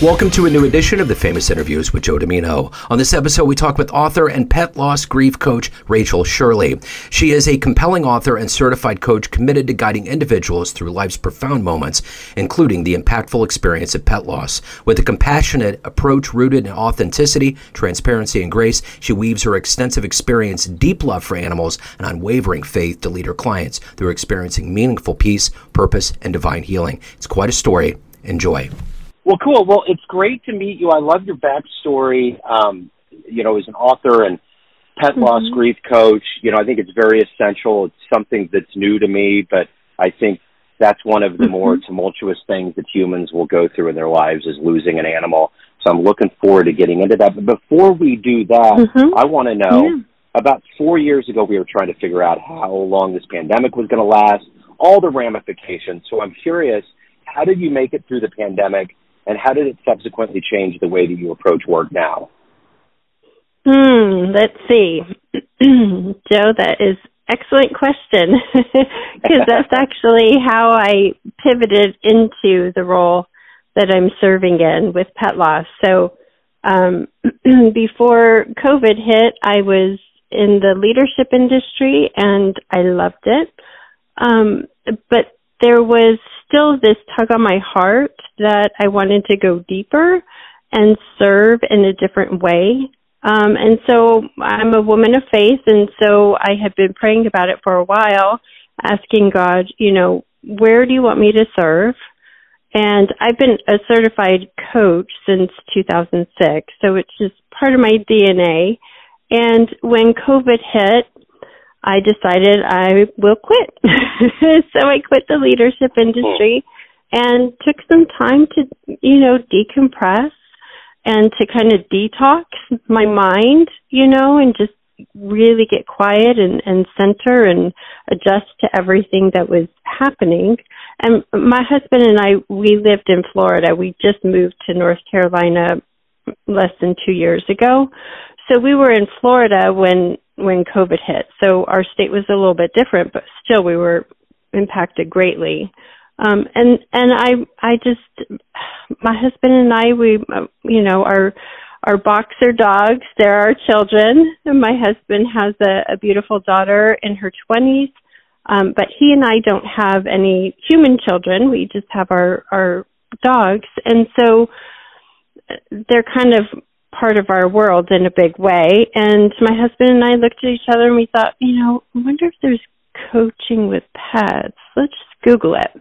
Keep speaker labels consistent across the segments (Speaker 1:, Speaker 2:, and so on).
Speaker 1: Welcome to a new edition of the Famous Interviews with Joe Dimino. On this episode, we talk with author and pet loss grief coach Rachel Shirley. She is a compelling author and certified coach committed to guiding individuals through life's profound moments, including the impactful experience of pet loss. With a compassionate approach rooted in authenticity, transparency, and grace, she weaves her extensive experience, deep love for animals, and unwavering faith to lead her clients through experiencing meaningful peace, purpose, and divine healing. It's quite a story. Enjoy.
Speaker 2: Well, cool. Well, it's great to meet you. I love your backstory, as an author and pet loss grief coach. I think it's very essential. It's something that's new to me, but I think that's one of the more tumultuous things that humans will go through in their lives is losing an animal. So I'm looking forward to getting into that. But before we do that, I want to know, about 4 years ago, we were trying to figure out how long this pandemic was going to last, all the ramifications. So I'm curious, how did you make it through the pandemic? And how did it subsequently change the way that you approach work now?
Speaker 3: Let's see. Joe, that is an excellent question because that's actually how I pivoted into the role that I'm serving in with pet loss. So before COVID hit, I was in the leadership industry and I loved it. But there was still this tug on my heart that I wanted to go deeper and serve in a different way. And so I'm a woman of faith, and so I had been praying about it for a while, asking God, where do you want me to serve? And I've been a certified coach since 2006, so it's just part of my DNA. And when COVID hit, I decided I will quit. So I quit the leadership industry and took some time to, decompress and to kind of detox my mind, and just really get quiet and center and adjust to everything that was happening. And my husband and I, we lived in Florida. We just moved to North Carolina less than 2 years ago. So we were in Florida when COVID hit. So our state was a little bit different, but still we were impacted greatly. And I just, my husband and I, we, our boxer dogs, they're our children. And my husband has a beautiful daughter in her 20s. But he and I don't have any human children. We just have our dogs. And so they're kind of part of our world in a big way. And my husband and I looked at each other and we thought, I wonder if there's coaching with pets. Let's just Google it.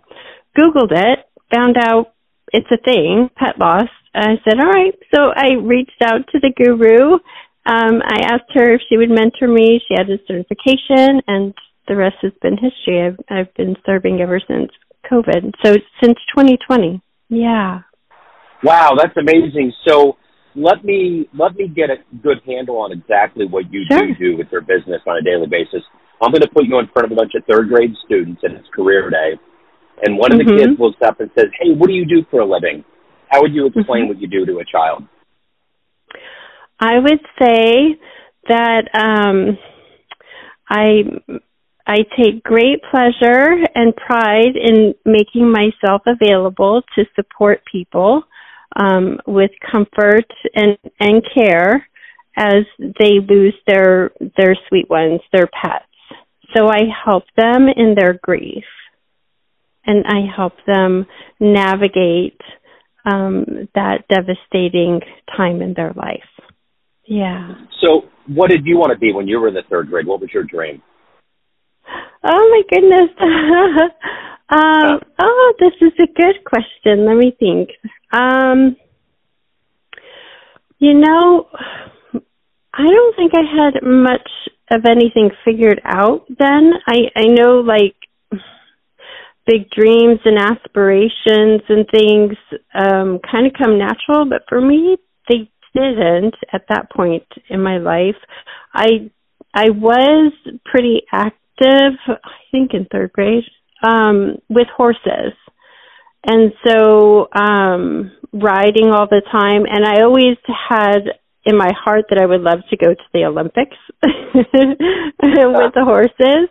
Speaker 3: Googled it, found out it's a thing, pet loss. I said, all right. So I reached out to the guru. I asked her if she would mentor me. She had a certification, and the rest has been history. I've been serving ever since COVID. So since 2020. Yeah.
Speaker 2: Wow, that's amazing. So let me get a good handle on exactly what you do with your business on a daily basis. I'm going to put you in front of a bunch of third grade students, and it's career day. And one of the kids looks up and says, hey, what do you do for a living? How would you explain what you do to a child?
Speaker 3: I would say that I take great pleasure and pride in making myself available to support people with comfort and care as they lose their sweet ones, their pets. So I help them in their grief, and I help them navigate that devastating time in their life. Yeah.
Speaker 2: So what did you want to be when you were in the third grade? What was your dream?
Speaker 3: Oh, my goodness. This is a good question. Let me think. I don't think I had much of anything figured out then. I know, big dreams and aspirations and things kind of come natural, but for me, they didn't at that point in my life. I was pretty active, I think in third grade, with horses. And so riding all the time, and I always had in my heart that I would love to go to the Olympics with the horses.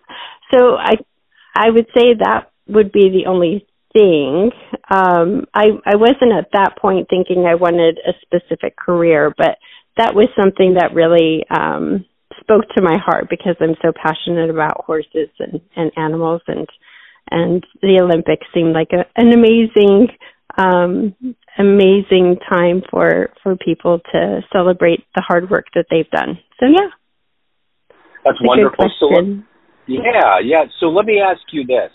Speaker 3: So I would say that would be the only thing. I wasn't at that point thinking I wanted a specific career, but that was something that really spoke to my heart because I'm so passionate about horses and animals, and the Olympics seemed like an amazing time for people to celebrate the hard work that they've done. So yeah.
Speaker 2: That's wonderful. So let me ask you this.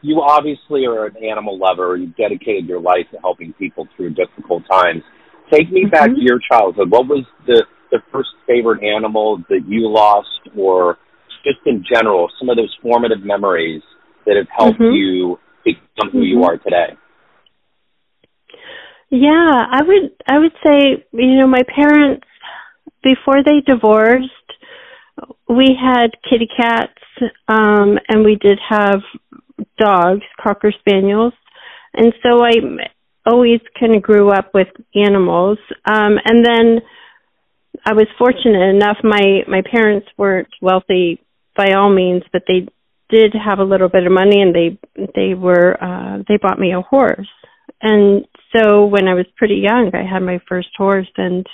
Speaker 2: You obviously are an animal lover. You've dedicated your life to helping people through difficult times. Take me back to your childhood. What was the first favorite animal that you lost, or just in general, some of those formative memories that have helped you become who you are today?
Speaker 3: Yeah, I would say, my parents, before they divorced, we had kitty cats, and we did have dogs, Cocker Spaniels. And so I always kind of grew up with animals. And then I was fortunate enough, my parents weren't wealthy by all means, but they did have a little bit of money, and they bought me a horse. And so when I was pretty young, I had my first horse, and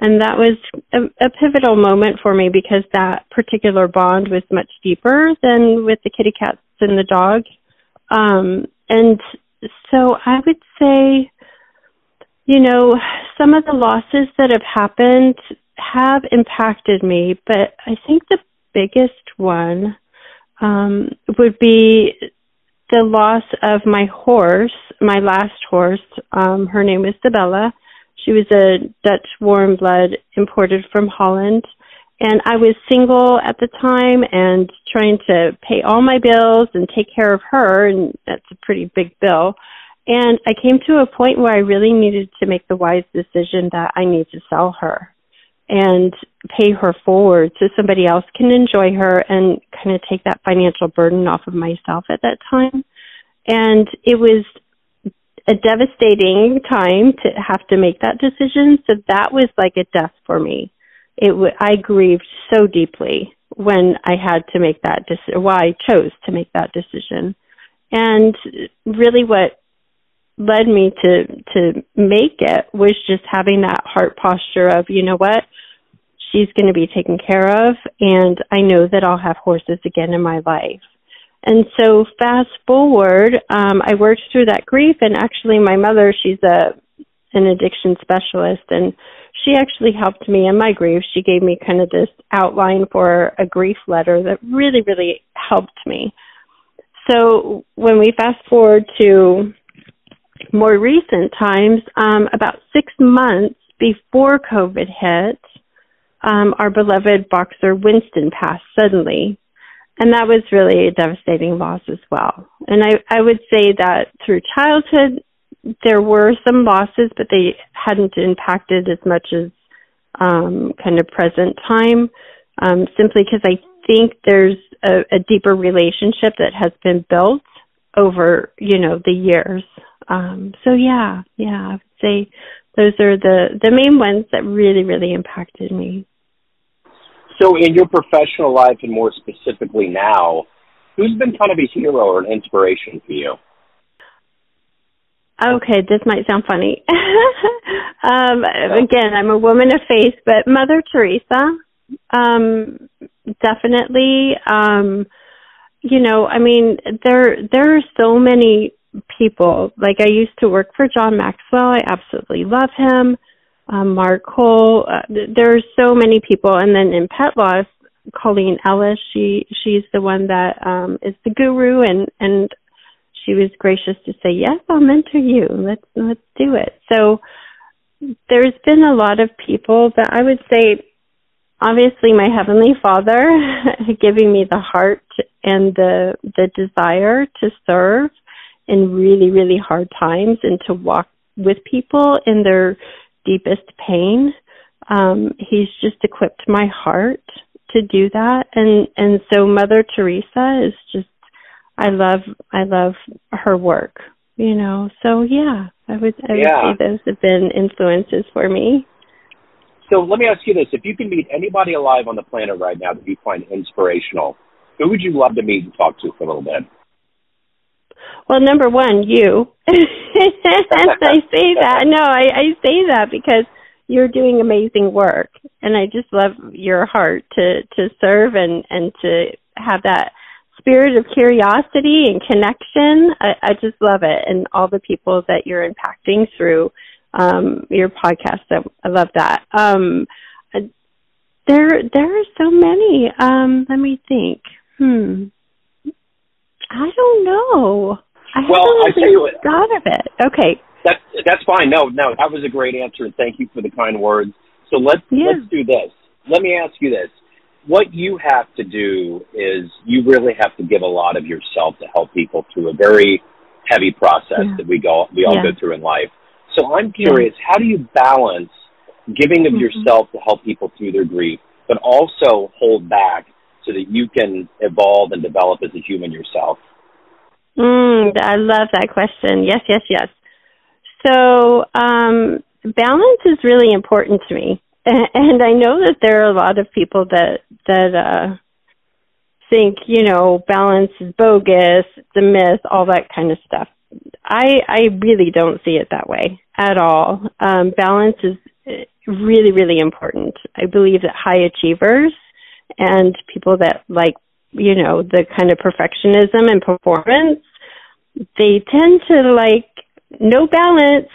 Speaker 3: that was a pivotal moment for me because that particular bond was much deeper than with the kitty cats and the dog. And so I would say, some of the losses that have happened have impacted me, but I think the biggest one would be the loss of my horse, my last horse. Her name was Sabella. She was a Dutch warm blood imported from Holland. And I was single at the time and trying to pay all my bills and take care of her, and that's a pretty big bill. And I came to a point where I really needed to make the wise decision that I need to sell her and pay her forward so somebody else can enjoy her and kind of take that financial burden off of myself at that time. And it was a devastating time to have to make that decision. So that was like a death for me. I grieved so deeply when I had to make that decision, I chose to make that decision. And really what led me to make it was just having that heart posture of, you know what, she's going to be taken care of, and I know that I'll have horses again in my life. And so fast forward, I worked through that grief, and actually my mother, she's an addiction specialist, and she actually helped me in my grief. She gave me kind of this outline for a grief letter that really, really helped me. So when we fast forward to more recent times, about 6 months before COVID hit, our beloved boxer Winston passed suddenly. And that was really a devastating loss as well. And I would say that through childhood, there were some losses, but they hadn't impacted as much as kind of present time, simply because I think there's a deeper relationship that has been built over, the years. So yeah, I would say those are the main ones that really, really impacted me.
Speaker 2: So in your professional life, and more specifically now, who's been kind of a hero or an inspiration for you?
Speaker 3: Okay, this might sound funny. Again, I'm a woman of faith, but Mother Teresa, definitely. There are so many people. Like, I used to work for John Maxwell. I absolutely love him. Mark Cole. There are so many people. And then in pet loss, Colleen Ellis, she's the one that is the guru, and she was gracious to say, yes, I'll mentor you. Let's do it. So there's been a lot of people, but I would say, obviously, my Heavenly Father giving me the heart and the desire to serve in really, really hard times and to walk with people in their deepest pain. He's just equipped my heart to do that. And so Mother Teresa is just, I love her work, So yeah, I would say those have been influences for me.
Speaker 2: So let me ask you this. If you can meet anybody alive on the planet right now that you find inspirational, who would you love to meet and talk to for a little bit?
Speaker 3: Well, number one, you. And I say that. No, I say that because you're doing amazing work. And I just love your heart to serve and to have that spirit of curiosity and connection. I just love it. And all the people that you're impacting through your podcast. I love that. There are so many. Let me think. I don't know. I tell you what, thought of it. Okay.
Speaker 2: That's fine. No, that was a great answer, and thank you for the kind words. So let's do this. Let me ask you this. What you have to do is you really have to give a lot of yourself to help people through a very heavy process that we all go through in life. So I'm curious, how do you balance giving of yourself to help people through their grief, but also hold back so that you can evolve and develop as a human yourself?
Speaker 3: I love that question. Yes. So balance is really important to me. And I know that there are a lot of people that think, balance is bogus, it's a myth, all that kind of stuff. I really don't see it that way at all. Balance is really, really important. I believe that high achievers and people that like, the kind of perfectionism and performance, they tend to like no balance,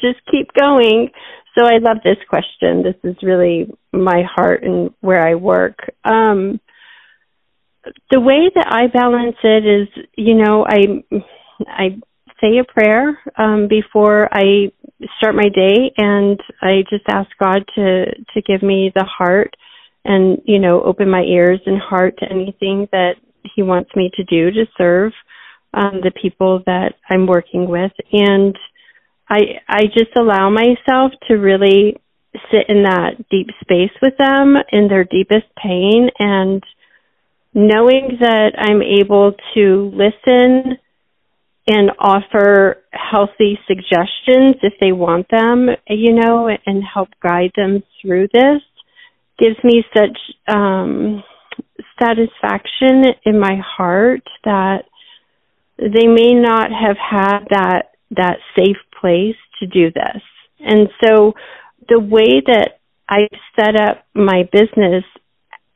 Speaker 3: just keep going. So I love this question. This is really my heart and where I work. The way that I balance it is, I say a prayer before I start my day, and I just ask God to give me the heart and, open my ears and heart to anything that He wants me to do to serve the people that I'm working with. And I just allow myself to really sit in that deep space with them in their deepest pain, and knowing that I'm able to listen and offer healthy suggestions if they want them, and help guide them through this gives me such satisfaction in my heart that they may not have had that safe place to do this. And so the way that I set up my business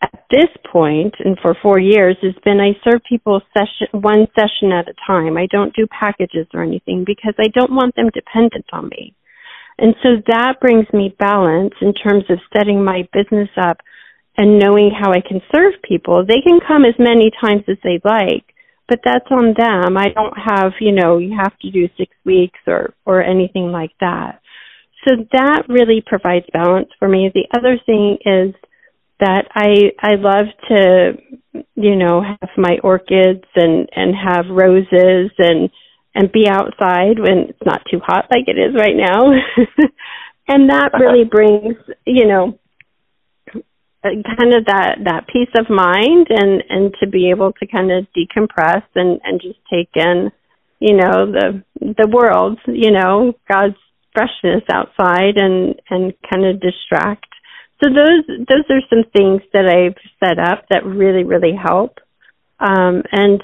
Speaker 3: at this point, and for 4 years, has been I serve people one session at a time. I don't do packages or anything because I don't want them dependent on me. And so that brings me balance in terms of setting my business up and knowing how I can serve people. They can come as many times as they like, but that's on them. I don't have, you have to do 6 weeks or anything like that. So that really provides balance for me. The other thing is that I love to, have my orchids and have roses and be outside when it's not too hot like it is right now. And that really brings, kind of that peace of mind and to be able to kind of decompress and just take in, the world, God's freshness outside and kind of distract. So those are some things that I've set up that really, really help. And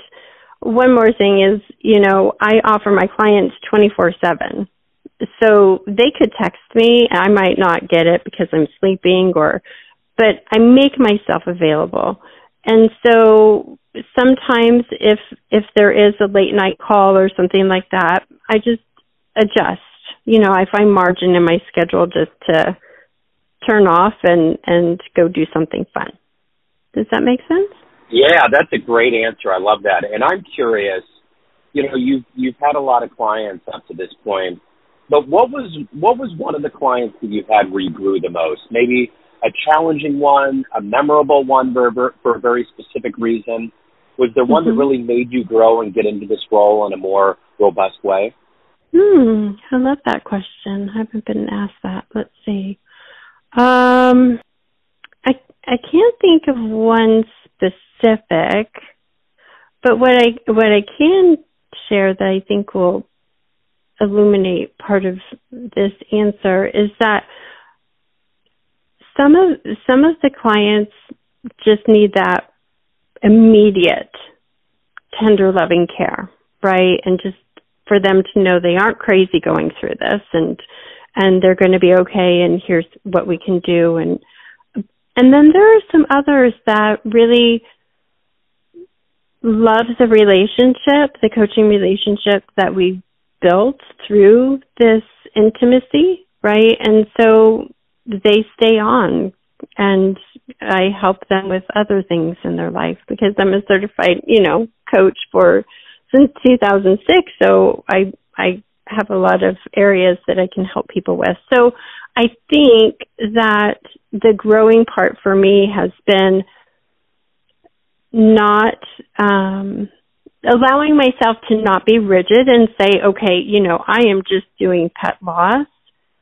Speaker 3: one more thing is, I offer my clients 24/7. So they could text me. I might not get it because I'm sleeping but I make myself available. And so sometimes if there is a late night call or something like that, I just adjust. I find margin in my schedule just to turn off and go do something fun. Does that make sense?
Speaker 2: Yeah, that's a great answer. I love that. And I'm curious, you've had a lot of clients up to this point, but what was one of the clients that you've had where you grew the most? Maybe a challenging one, a memorable one for a very specific reason? Was there one that really made you grow and get into this role in a more robust way?
Speaker 3: I love that question. I haven't been asked that. Let's see. I can't think of one specific, but what I can share that I think will illuminate part of this answer is that some of the clients just need that immediate, tender, loving care. right? And just for them to know they aren't crazy going through this, and they're going to be okay, and here's what we can do. And then there are some others that really love the relationship, the coaching relationship that we built through this intimacy, right? And so they stay on, and I help them with other things in their life because I'm a certified, coach since 2006. So I have a lot of areas that I can help people with. So I think that the growing part for me has been not allowing myself to not be rigid and say, okay, I am just doing pet loss.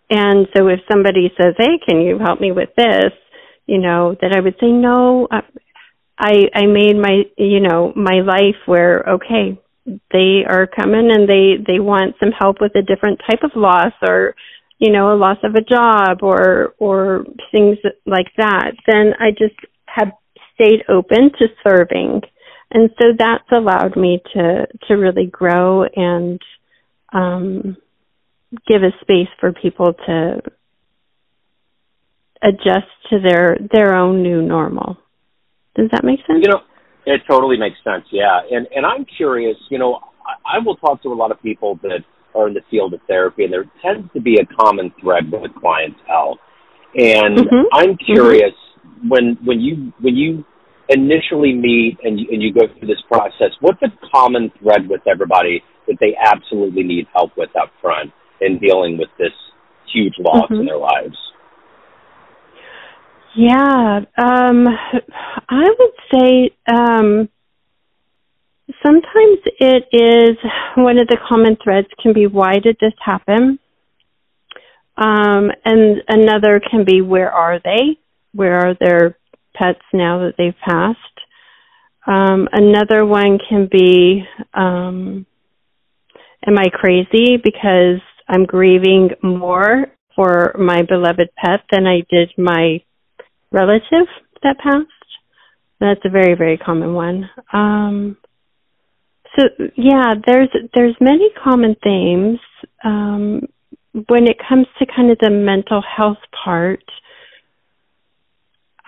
Speaker 3: And so if somebody says, hey, can you help me with this? That I would say, no, I made my life where, okay, they are coming and they want some help with a different type of loss, or, a loss of a job or things like that. Then I just have stayed open to serving. And so that's allowed me to really grow and give a space for people to adjust to their own new normal. Does that make sense?
Speaker 2: It totally makes sense, yeah. And I'm curious, I will talk to a lot of people that are in the field of therapy, and there tends to be a common thread with clientele. And I'm curious, when you initially meet and you go through this process, what's a common thread with everybody that they absolutely need help with up front in dealing with this huge loss in their lives?
Speaker 3: Yeah, I would say sometimes it is one of the common threads can be, why did this happen? And another can be, where are they? Where are their pets now that they've passed? Another one can be, am I crazy because I'm grieving more for my beloved pet than I did my relative that passed? That's a very, very common one. So yeah, there's many common themes. When it comes to kind of the mental health part,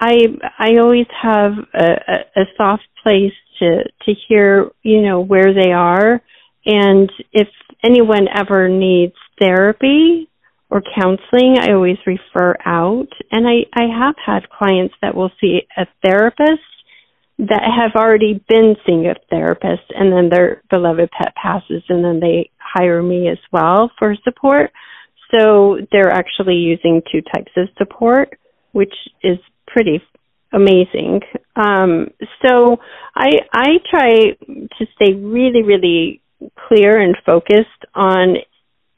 Speaker 3: I always have a soft place to hear, where they are, and if anyone ever needs therapy or counseling, I always refer out. And I have had clients that will see a therapist that have already been seeing a therapist, and then their beloved pet passes, and then they hire me as well for support. So they're actually using two types of support, which is pretty amazing. So I try to stay really, really clear and focused on,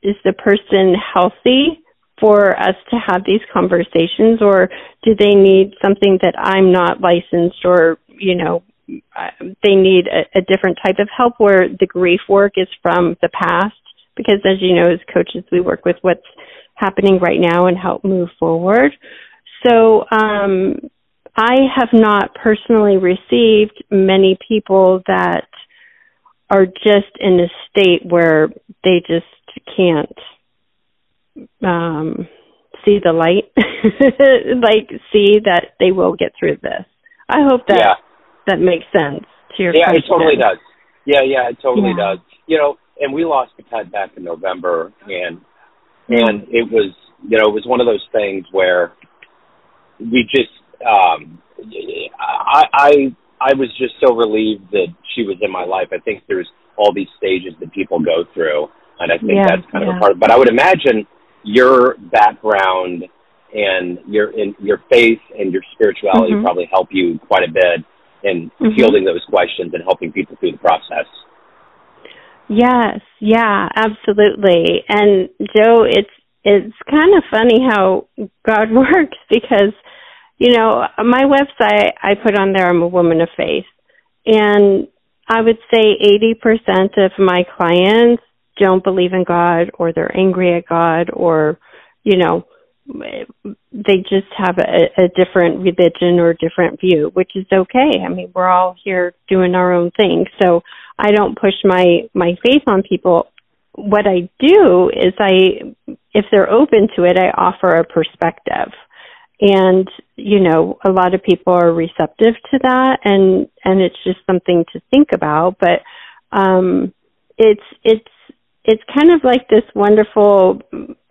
Speaker 3: is the person healthy for us to have these conversations, or do they need something that I'm not licensed, or, they need a different type of help where the grief work is from the past? Because as you know, as coaches, we work with what's happening right now and help move forward. So I have not personally received many people that are just in a state where they just can't see the light, see that they will get through this. I hope that makes sense to your question.
Speaker 2: Yeah, it totally does. Yeah, it totally does. And we lost a pet back in November, and it was, it was one of those things where we just, I was just so relieved that she was in my life. I think there's all these stages that people go through, and I think that's kind of a part. But I would imagine your background and your faith and your spirituality probably help you quite a bit in fielding those questions and helping people through the process.
Speaker 3: Yes, yeah, absolutely. And Joe, it's kind of funny how God works, because, my website, I put on there, I'm a woman of faith. And I would say 80% of my clients don't believe in God, or they're angry at God, or, they just have a different religion or different view, which is okay. I mean, we're all here doing our own thing. So I don't push my faith on people. What I do is if they're open to it, I offer a perspective. And, a lot of people are receptive to that, and it's just something to think about. But it's kind of like this wonderful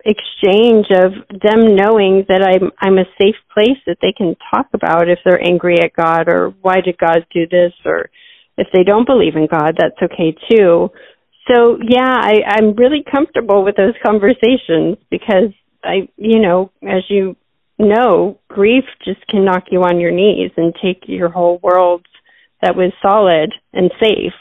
Speaker 3: exchange of them knowing that I'm a safe place that they can talk about if they're angry at God, or why did God do this, or if they don't believe in God, that's okay too. So yeah, I'm really comfortable with those conversations because as you know, grief just can knock you on your knees and take your whole world that was solid and safe,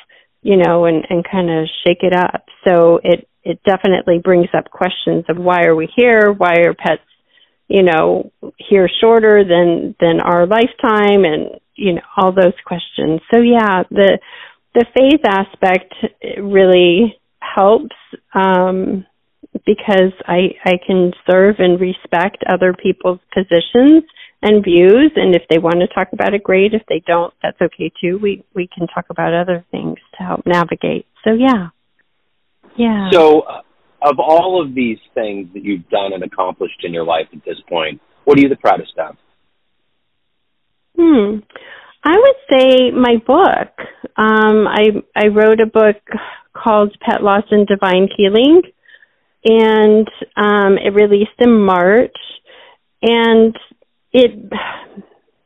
Speaker 3: and kind of shake it up. So it definitely brings up questions of why are we here? Why are pets, here shorter than our lifetime, and, all those questions. So yeah, the faith aspect really helps, because I can serve and respect other people's positions and views, and if they want to talk about it, great. If they don't, that's okay too. We can talk about other things to help navigate. So yeah.
Speaker 2: So of all of these things that you've done and accomplished in your life at this point, what are you the proudest of?
Speaker 3: I would say my book. I wrote a book called Pet Loss and Divine Healing, and it released in March. And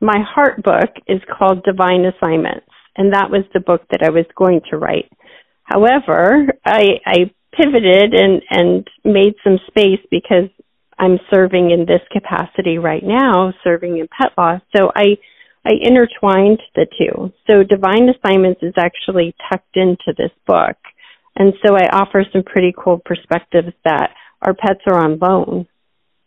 Speaker 3: my heart book is called Divine Assignments, and that was the book that I was going to write. However, I pivoted and made some space because I'm serving in this capacity right now, serving in pet loss. So I intertwined the two. So Divine Assignments is actually tucked into this book. And so I offer some pretty cool perspectives that our pets are on loan.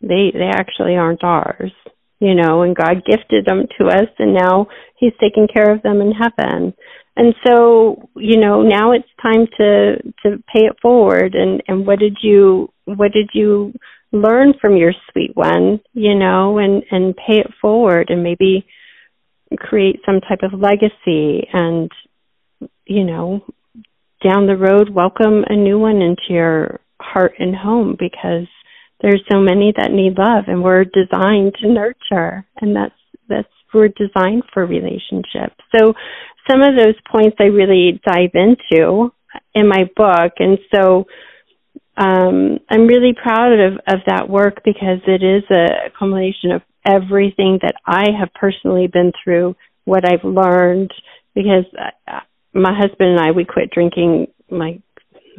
Speaker 3: They actually aren't ours, and God gifted them to us, and now He's taking care of them in heaven. And so, now it's time to pay it forward. And what did you learn from your sweet one, and pay it forward, and maybe create some type of legacy, and, down the road, welcome a new one into your heart and home, because there's so many that need love, and we're designed to nurture, and we're designed for relationships. So some of those points I really dive into in my book, and so I'm really proud of that work, because it is a culmination of everything that I have personally been through, what I've learned, because my husband and I, we quit drinking, I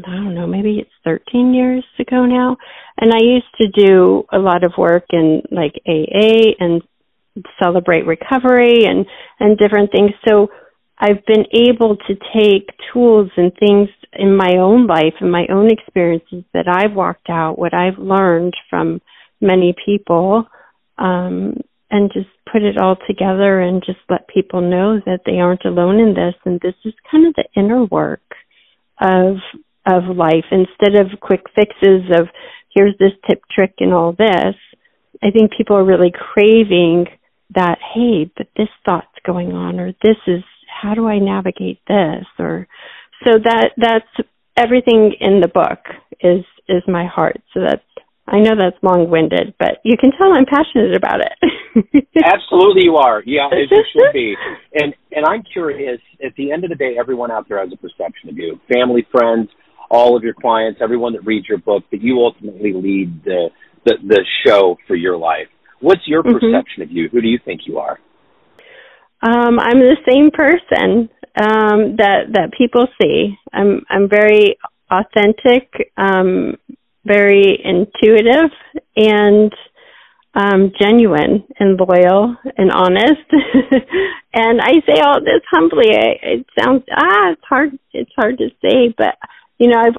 Speaker 3: don't know, maybe it's 13 years ago now. And I used to do a lot of work in AA and Celebrate Recovery and different things. So I've been able to take tools and things in my own life and my own experiences that I've walked out, what I've learned from many people, and just put it all together and just let people know that they aren't alone in this. And this is kind of the inner work of life, instead of quick fixes of here's this tip, trick, and all this. I think people are really craving that, hey, but this thought's going on, or this is, how do I navigate this? Or so that's everything in the book is my heart. So I know that's long-winded, but you can tell I'm passionate about it.
Speaker 2: Absolutely you are. Yeah, as you should be. And I'm curious, at the end of the day, everyone out there has a perception of you. Family, friends, all of your clients, everyone that reads your book, that you ultimately lead the show for your life. What's your perception of you? Who do you think you are?
Speaker 3: I'm the same person that people see. I'm very authentic, very intuitive, and genuine and loyal and honest. And I say all this humbly. It sounds it's hard to say, but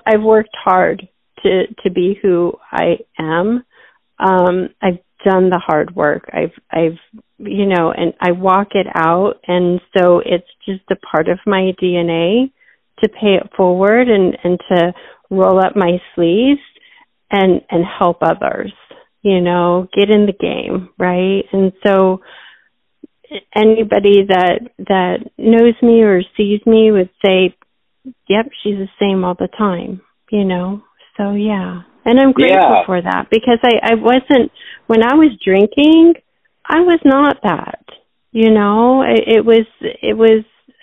Speaker 3: I've worked hard to be who I am. I've done the hard work. I've and I walk it out, and so it's just a part of my DNA to pay it forward and to roll up my sleeves and help others, get in the game, right? And so anybody that knows me or sees me would say, yep, she's the same all the time, So, yeah. And I'm grateful for that because I wasn't, when I was drinking, I was not that, It was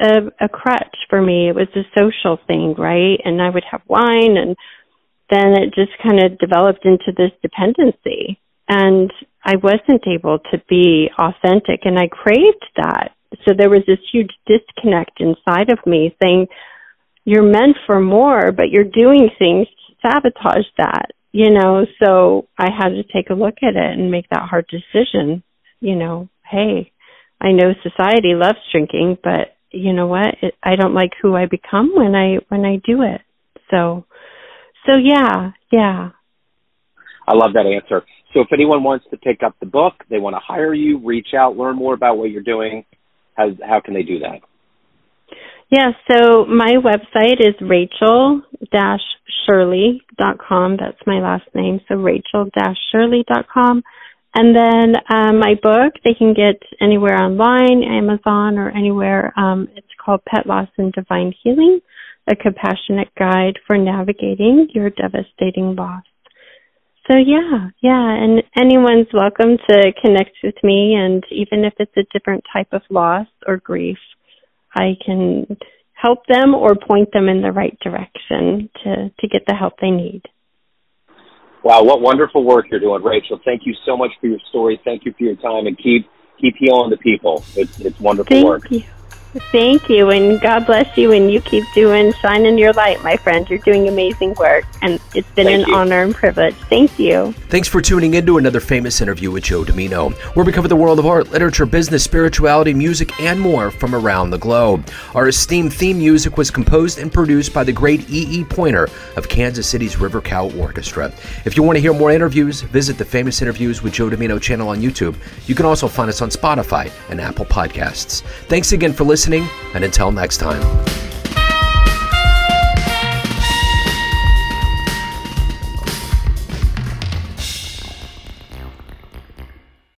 Speaker 3: a crutch for me. It was a social thing, right? And I would have wine, and then it just kind of developed into this dependency. And I wasn't able to be authentic, and I craved that. So there was this huge disconnect inside of me saying, you're meant for more, but you're doing things to sabotage that, So I had to take a look at it and make that hard decision, hey, I know society loves drinking, but you know what? I don't like who I become when I do it. So yeah.
Speaker 2: I love that answer. So if anyone wants to pick up the book, they want to hire you, reach out, learn more about what you're doing, how can they do that?
Speaker 3: Yeah, so my website is rachel-shirley.com. That's my last name, so rachel-shirley.com. And then my book, they can get anywhere online, Amazon or anywhere. It's called Pet Loss and Divine Healing, a compassionate guide for navigating your devastating loss. So yeah, and anyone's welcome to connect with me, and even if it's a different type of loss or grief, I can help them or point them in the right direction to get the help they need.
Speaker 2: Wow, what wonderful work you're doing, Rachel. Thank you so much for your story. Thank you for your time, and keep healing the people. It's wonderful work.
Speaker 3: Thank you, and God bless you, and you keep shining your light, my friend. You're doing amazing work, and it's been an honor and privilege. Thank you.
Speaker 1: Thanks for tuning in to another famous interview with Joe Dimino, where we cover the world of art, literature, business, spirituality, music, and more from around the globe. Our esteemed theme music was composed and produced by the great E.E. Pointer of Kansas City's River Cow Orchestra. If you want to hear more interviews, visit the Famous Interviews with Joe Dimino channel on YouTube. You can also find us on Spotify and Apple Podcasts. Thanks again for listening, and until next time.